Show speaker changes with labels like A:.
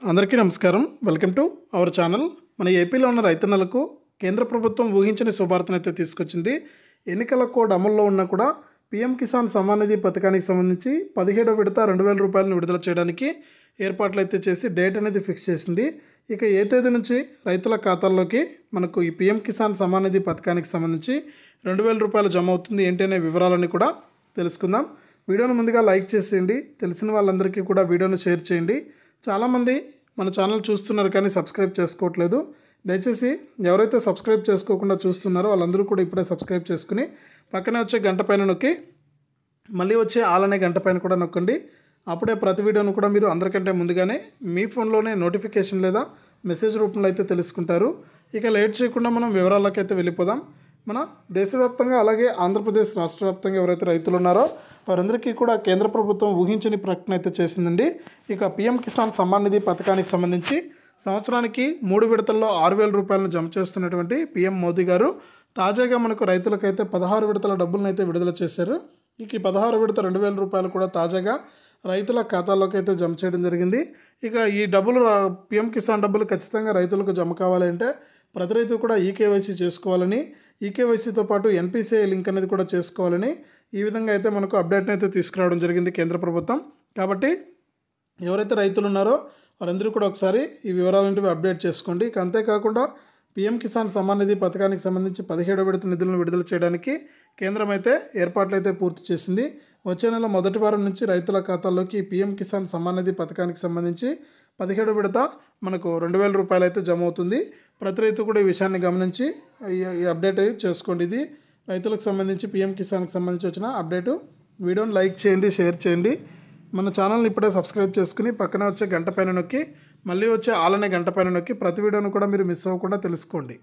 A: అందరికీ నమస్కారం. Welcome to our channel. మన ఏపీలో ఉన్న రైతన్నలకు కేంద్ర ప్రభుత్వం ఊహించని శుభార్తనైతే తీసుకొచ్చింది. ఎన్నికల కోడ్ అమల్లో ఉన్నా కూడా పీఎం కిసాన్ సమ్మాన్ నిధి పథకానికి సంబంధించి 17వ విడత 2,000 రూపాయలను విడుదల చేయడానికి ఏర్పాట్లు అయితే చేసి డేట్ అనేది ఫిక్స్ చేసింది. ఇక ఏ తేదీ నుంచి రైతుల ఖాతాల్లోకి మనకు ఈ పీఎం కిసాన్ సమ్మాన్ నిధి పథకానికి సంబంధించి 2,000 రూపాయలు జమ అవుతుంది ఏంటి అనే వివరాలన్నీ కూడా తెలుసుకుందాం. వీడియోను ముందుగా లైక్ చేసేయండి. తెలిసిన వాళ్ళందరికీ కూడా వీడియోను షేర్ చేయండి. చాలామంది మన ఛానల్ చూస్తున్నారు కానీ సబ్స్క్రైబ్ చేసుకోవట్లేదు. దయచేసి ఎవరైతే సబ్స్క్రైబ్ చేసుకోకుండా చూస్తున్నారో వాళ్ళందరూ కూడా ఇప్పుడే సబ్స్క్రైబ్ చేసుకుని పక్కనే వచ్చే గంట పైన నొక్కి మళ్ళీ వచ్చే ఆల్ అనే గంట పైన కూడా నొక్కండి. అప్పుడే ప్రతి వీడియోను కూడా మీరు అందరికంటే ముందుగానే మీ ఫోన్లోనే నోటిఫికేషన్ లేదా మెసేజ్ రూపంలో అయితే తెలుసుకుంటారు. ఇక లేట్ చేయకుండా మనం వివరాలకైతే అయితే వెళ్ళిపోదాం. మన దేశవ్యాప్తంగా అలాగే ఆంధ్రప్రదేశ్ రాష్ట్ర వ్యాప్తంగా ఎవరైతే రైతులు ఉన్నారో వారందరికీ కూడా కేంద్ర ప్రభుత్వం ఊహించని ప్రకటన అయితే చేసిందండి. ఇక పీఎం కిసాన్ సమ్మాన్ నిధి పథకానికి సంబంధించి సంవత్సరానికి 3 విడతల్లో 6,000 రూపాయలను జమ చేస్తున్నటువంటి పీఎం మోదీ గారు తాజాగా మనకు రైతులకైతే 16 విడతల డబ్బులను అయితే విడుదల చేశారు. ఇక ఈ 16 విడత 2,000 రూపాయలు కూడా తాజాగా రైతుల ఖాతాల్లోకి అయితే జమ చేయడం జరిగింది. ఇక ఈ డబ్బులు పీఎం కిసాన్ డబ్బులు ఖచ్చితంగా రైతులకు జమ కావాలంటే ప్రతి రైతు కూడా ఈకేవైసీ చేసుకోవాలని, ఈకేవైసీతో పాటు ఎన్పిసిఐ లింక్ అనేది కూడా చేసుకోవాలని ఈ విధంగా అయితే మనకు అప్డేట్ని అయితే తీసుకురావడం జరిగింది కేంద్ర ప్రభుత్వం. కాబట్టి ఎవరైతే రైతులు ఉన్నారో వారందరూ కూడా ఒకసారి ఈ వివరాలంటివి అప్డేట్ చేసుకోండి. ఇక అంతేకాకుండా పీఎం కిసాన్ సమ్మాన్ నిధి పథకానికి సంబంధించి 17వ విడత నిధులను విడుదల చేయడానికి కేంద్రం అయితే ఏర్పాట్లు అయితే పూర్తి చేసింది. వచ్చే నెల మొదటి వారం నుంచి రైతుల ఖాతాల్లోకి పీఎం కిసాన్ సమ్మాన్ నిధి పథకానికి సంబంధించి 17వ విడత మనకు 2,000 రూపాయలు అయితే జమ అవుతుంది. ప్రతి రైతు కూడా ఈ విషయాన్ని గమనించి ఈ అప్డేట్ చేసుకోండి. ఇది రైతులకు సంబంధించి పీఎం కిసాన్కి సంబంధించి వచ్చిన అప్డేటు. వీడియోని లైక్ చేయండి, షేర్ చేయండి. మన ఛానల్ని ఇప్పుడే సబ్స్క్రైబ్ చేసుకుని పక్కనే వచ్చే గంట పైన నొక్కి మళ్ళీ వచ్చే ఆల్ అనే గంట పైన నొక్కి ప్రతి వీడియోను కూడా మీరు మిస్ అవ్వకుండా తెలుసుకోండి.